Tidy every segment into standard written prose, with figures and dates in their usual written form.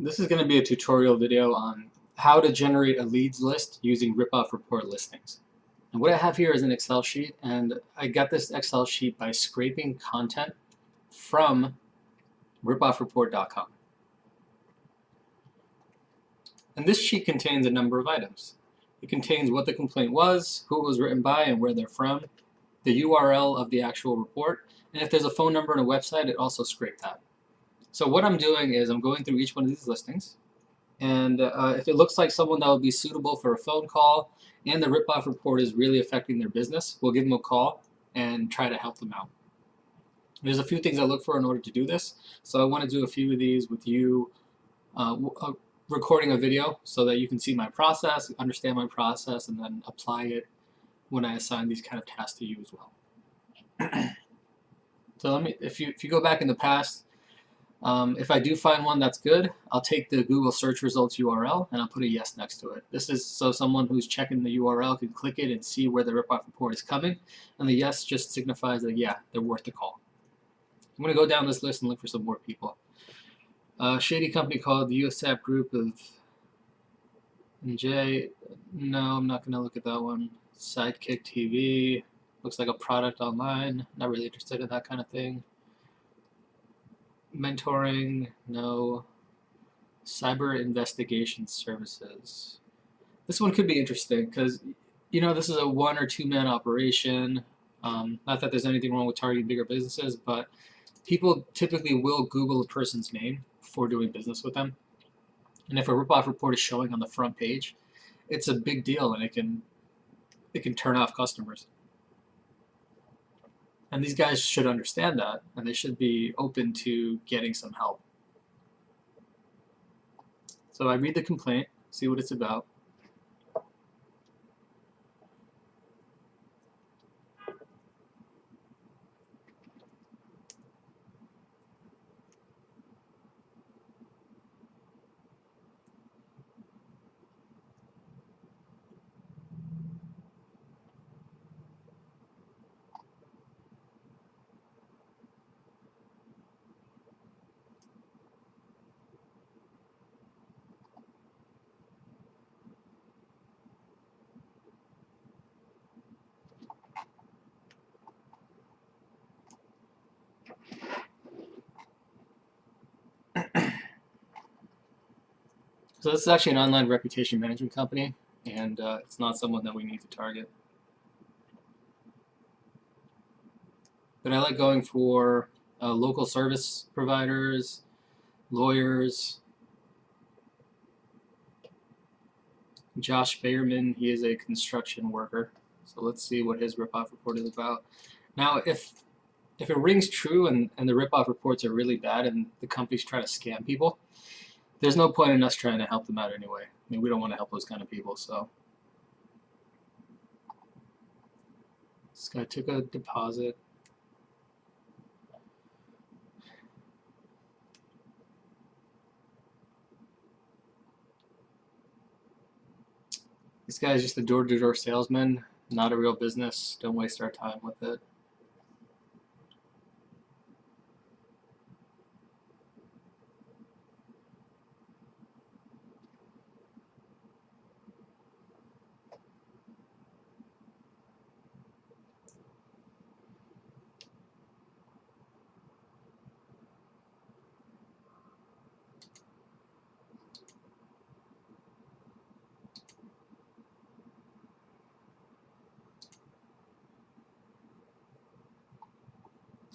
This is going to be a tutorial video on how to generate a leads list using Ripoff report listings. And what I have here is an Excel sheet, and I got this Excel sheet by scraping content from ripoffreport.com. And this sheet contains a number of items. It contains what the complaint was, who it was written by, and where they're from, the URL of the actual report, and if there's a phone number and a website, it also scraped that. So what I'm doing is I'm going through each one of these listings, and if it looks like someone that would be suitable for a phone call and the ripoff report is really affecting their business, we'll give them a call and try to help them out. There's a few things I look for in order to do this. So I want to do a few of these with you recording a video so that you can see my process, understand my process, and then apply it when I assign these kind of tasks to you as well. So if you go back in the past, if I do find one that's good, I'll take the Google search results URL and I'll put a yes next to it. This is so someone who's checking the URL can click it and see where the ripoff report is coming, and the yes just signifies that yeah, they're worth the call. I'm going to go down this list and look for some more people. Shady company called the USAP Group of J. No, I'm not going to look at that one. Sidekick TV. Looks like a product online. Not really interested in that kind of thing. Mentoring. No. Cyber investigation services. This one could be interesting because, you know, this is a 1 or 2 man operation. Not that there's anything wrong with targeting bigger businesses, but people typically will Google a person's name before doing business with them. And if a ripoff report is showing on the front page, it's a big deal, and it can turn off customers. And these guys should understand that, and they should be open to getting some help. So I read the complaint, see what it's about. So this is actually an online reputation management company, and it's not someone that we need to target. But I like going for local service providers, lawyers. Josh Bayerman, he is a construction worker. So let's see what his ripoff report is about. Now, if it rings true and the ripoff reports are really bad and the companies try to scam people, there's no point in us trying to help them out anyway. I mean, we don't want to help those kind of people, so. This guy took a deposit. This guy is just a door-to-door salesman, not a real business. Don't waste our time with it.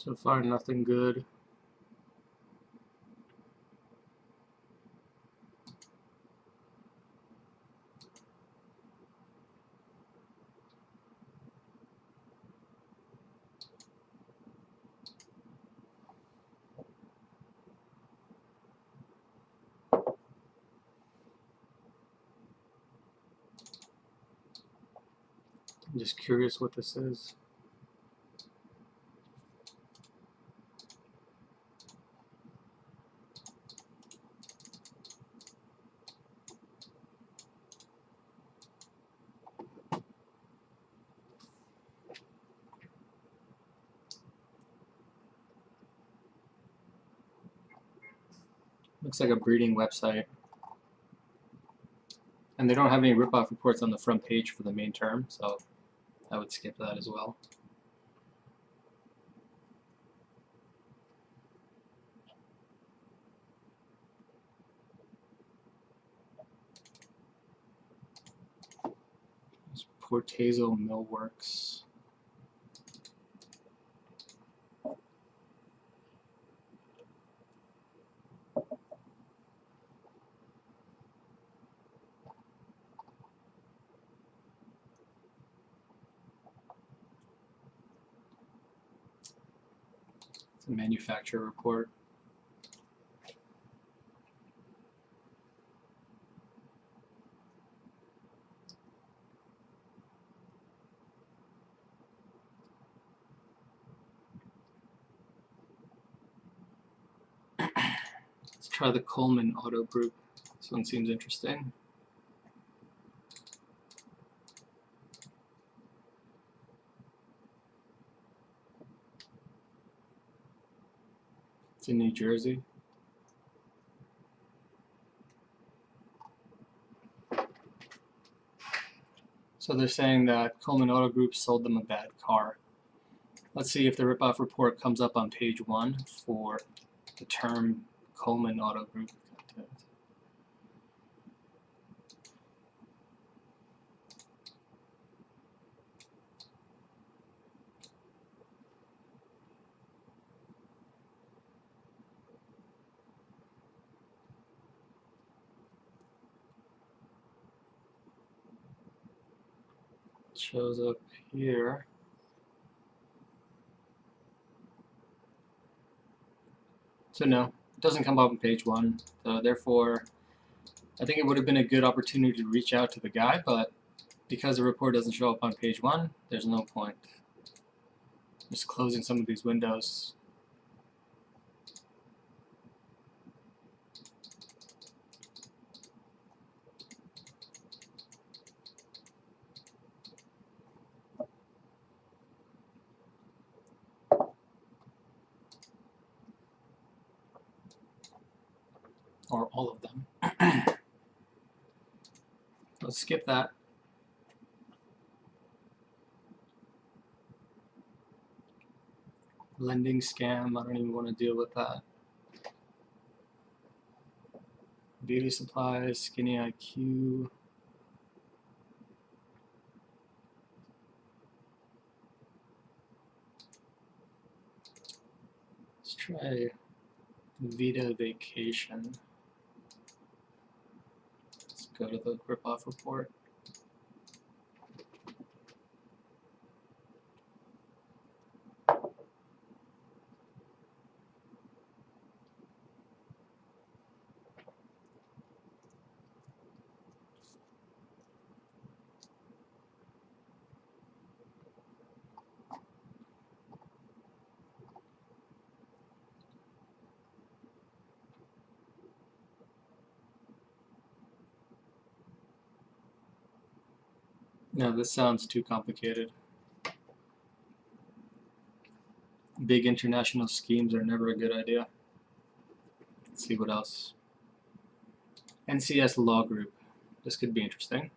So far, nothing good. I'm just curious what this is. Looks like a breeding website. And they don't have any ripoff reports on the front page for the main term, so I would skip that as well. There's Portezo Millworks. It's a manufacturer report. Let's try the Coleman Auto Group. This one seems interesting. It's in New Jersey. So they're saying that Coleman Auto Group sold them a bad car. Let's see if the ripoff report comes up on page 1 for the term Coleman Auto Group. It shows up here. So no, it doesn't come up on page 1. So therefore, I think it would have been a good opportunity to reach out to the guy, but because the report doesn't show up on page 1, there's no point. Just closing some of these windows. Or all of them. Let's skip that. Lending scam, I don't even want to deal with that. Beauty supplies, Skinny IQ. Let's try Vita Vacation. Let's go to the ripoff report. No, this sounds too complicated. Big international schemes are never a good idea. Let's see what else. NCS Law Group. This could be interesting.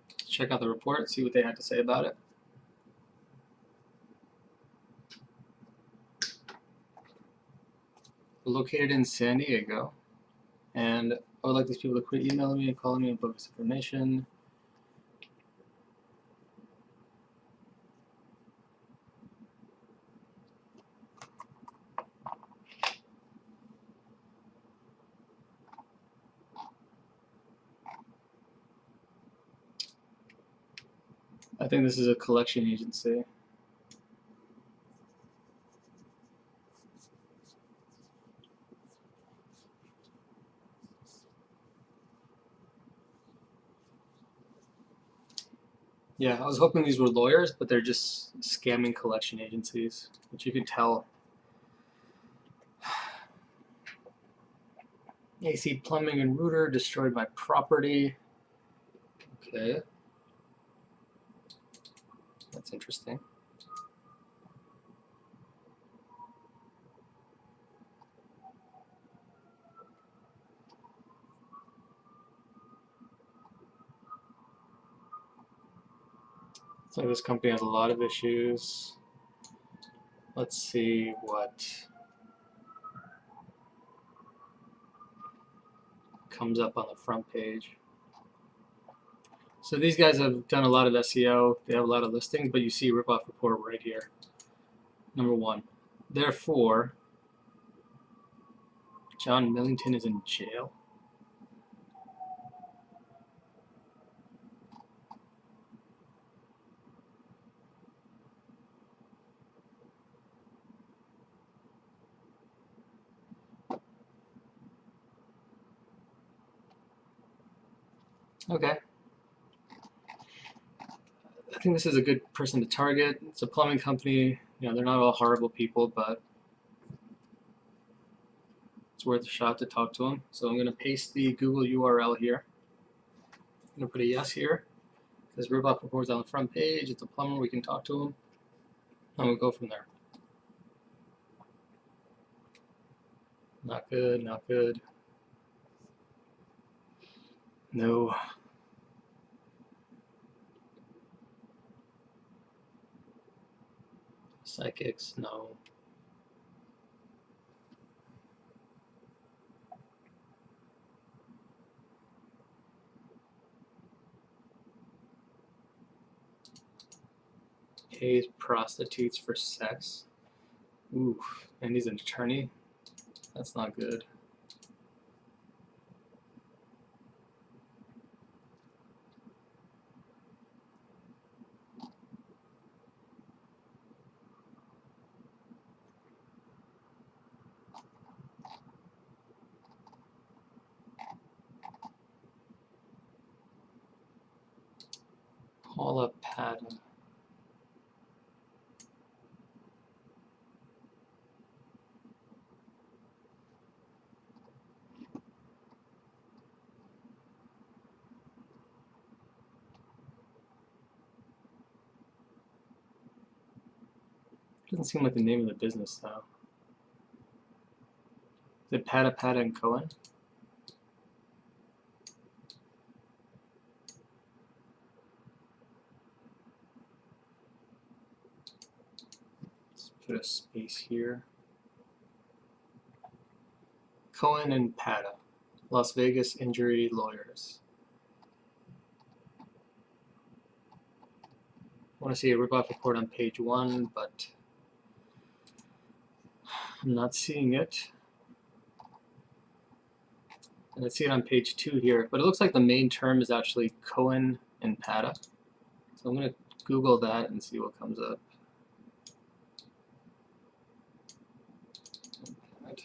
Let's check out the report, see what they had to say about it. Located in San Diego, and I would like these people to quit emailing me and calling me and bogus information. I think this is a collection agency. Yeah, I was hoping these were lawyers, but they're just scamming collection agencies, which you can tell. AC Plumbing and Router destroyed my property. Okay. That's interesting. So this company has a lot of issues. Let's see what comes up on the front page. So these guys have done a lot of SEO. They have a lot of listings, but you see Ripoff report right here. Number 1. Therefore, John Millington is in jail. Okay. I think this is a good person to target. It's a plumbing company. You know, they're not all horrible people, but it's worth a shot to talk to them. So I'm going to paste the Google URL here. I'm going to put a yes here. Because Ripoff reports on the front page. It's a plumber. We can talk to him. And we'll go from there. Not good, not good. No. Psychics, no. Pays prostitutes for sex. Oof. And he's an attorney. That's not good. Paula Patton. Doesn't seem like the name of the business though. Is it Pata and Cohen? Let's put a space here. Cohen and Pata, Las Vegas injury lawyers. I want to see a Ripoff report on page 1, but I'm not seeing it. And I see it on page 2 here, but it looks like the main term is actually Cohen and Pata. So I'm going to Google that and see what comes up. Right.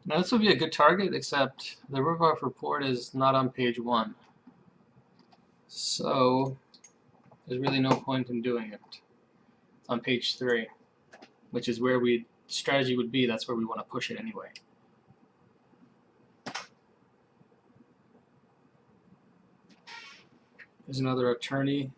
Now this would be a good target, except the Ripoff report is not on page 1. So there's really no point in doing it. It's on page 3, which is where strategy would be. That's where we want to push it anyway. There's another attorney.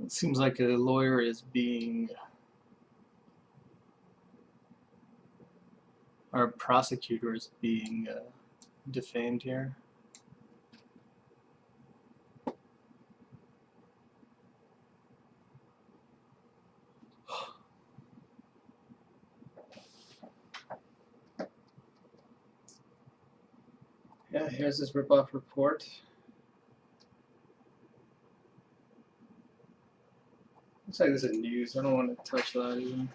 It seems like a lawyer is being, or a prosecutor is being defamed here. Yeah, here's this Ripoff report. Looks like this is news. I don't want to touch that even.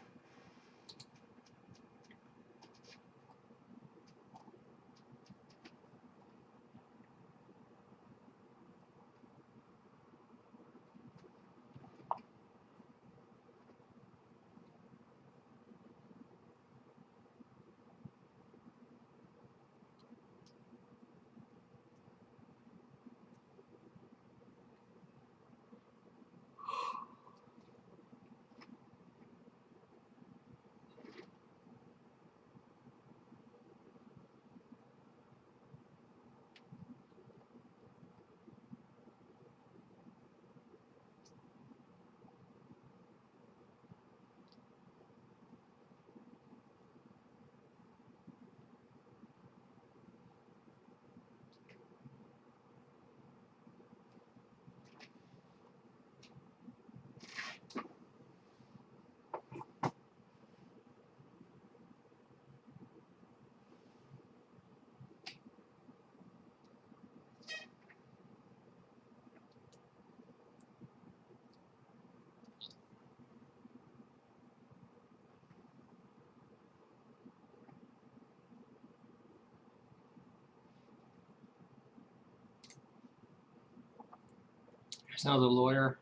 There's another lawyer.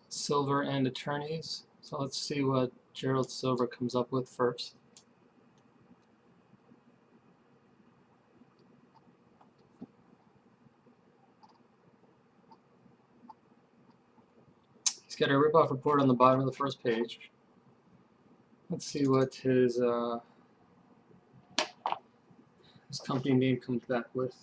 Silver and attorneys. So let's see what Gerald Silver comes up with first. He's got a ripoff report on the bottom of the first page. Let's see what his company name comes back with.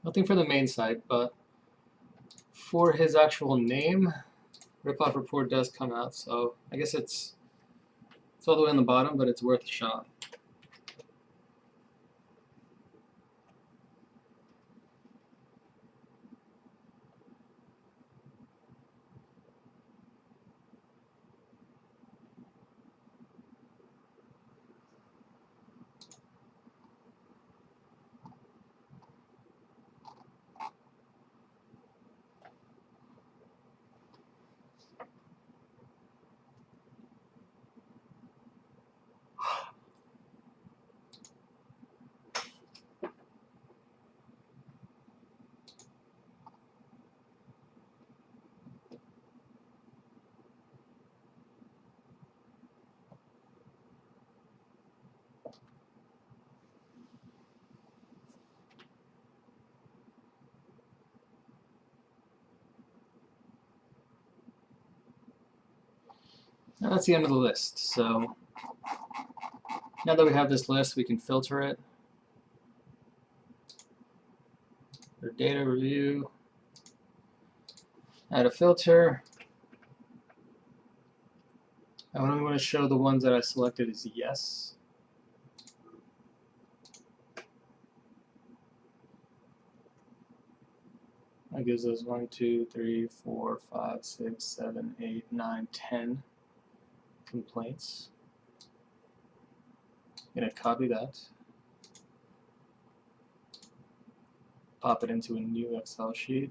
Nothing for the main site, but for his actual name, ripoff report does come out, so I guess it's all the way on the bottom, but it's worth a shot. Now that's the end of the list. So now that we have this list, we can filter it. For data review, add a filter. I only want to show the ones that I selected as yes. That gives us 1, 2, 3, 4, 5, 6, 7, 8, 9, 10 complaints. I'm going to copy that, pop it into a new Excel sheet.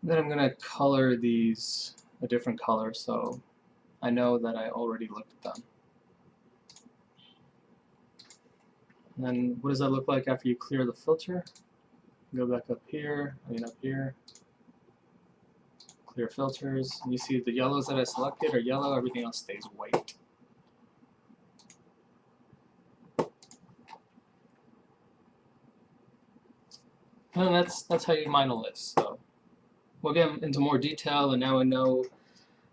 Then I'm going to color these a different color so I know that I already looked at them. And then what does that look like after you clear the filter? Go back up here, up here, clear filters, and you see the yellows that I selected are yellow, everything else stays white. And that's how you mine a list. So we'll get into more detail, and now I know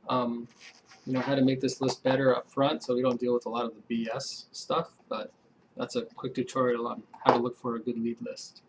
how to make this list better up front so we don't deal with a lot of the BS stuff, but that's a quick tutorial on how to look for a good lead list.